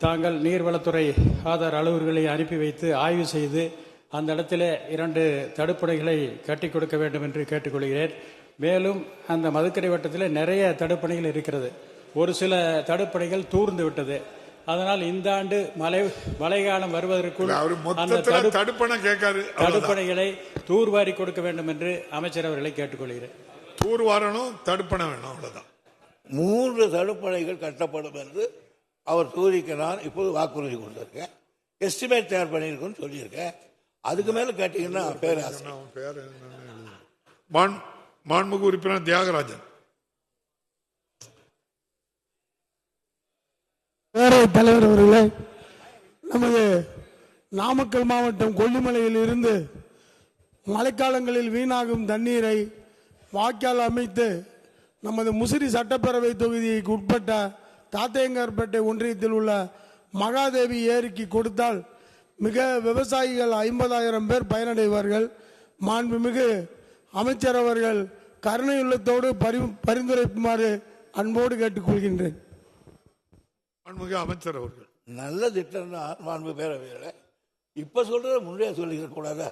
தாங்கள் நீர்வளத்துறை ஆதார அலுவலர்களை அனுப்பி வைத்து ஆய்வு செய்து அந்த இடத்துல 2 தடுப்பணைகளை கட்டி கொடுக்க வேண்டும் என்று கேட்டுக்கொள்கிறேன். மேலும் அந்த மதுக்கரை வட்டத்தில் நிறைய தடுப்பணைகள் இருக்கிறது. ஒரு சில தடுப்பணைகள் தூர்ந்து விட்டது. அதனால் இந்த ஆண்டு மழைக்காலம் வருவதற்குள் அந்த தடுப்பணைகளை தூர்வாரி கொடுக்க வேண்டும் என்று அமைச்சர் அவர்களை கேட்டுக்கொள்கிறேன். தூர்வாரணும், தடுப்பணை வேணும், அவ்வளவுதான். 3 தடுப்பணைகள் கட்டப்படும் என்று அவர் தூரிக்கு நான் இப்போது வாக்குறுதி கொடுத்திருக்கேன். எஸ்டிமேட் தயார் பண்ணியிருக்கோன்னு சொல்லியிருக்கேன். அதுக்கு மேல கேட்டீங்கன்னா மாண்புமிகு உறுப்பினர் தியாகராஜன். பேரவைத் தலைவர் அவர்களே, நமது நாமக்கல் மாவட்டம் கொல்லிமலையில் இருந்து மழைக்காலங்களில் வீணாகும் தண்ணீரை வாய்க்கால் அமைத்து நமது முசிறி சட்டப்பேரவை தொகுதிக்கு உட்பட்ட தாத்தையங்கார்பேட்டை ஒன்றியத்தில் உள்ள மகாதேவி ஏரிக்கு கொடுத்தால் மிக விவசாயிகள் 50,000 பேர் பயனடைவார்கள். மாண்புமிகு அமைச்சர் அவர்கள் கருணையுள்ளத்தோடு பரிந்துரைக்குமாறு அன்போடு கேட்டுக்கொள்கின்றேன். அமைச்சர் அவர்கள் நல்ல திட்டம் தான். மாண்பு பேரவையில் இப்ப சொல்ற முன்னே சொல்லிக்க கூடாதா?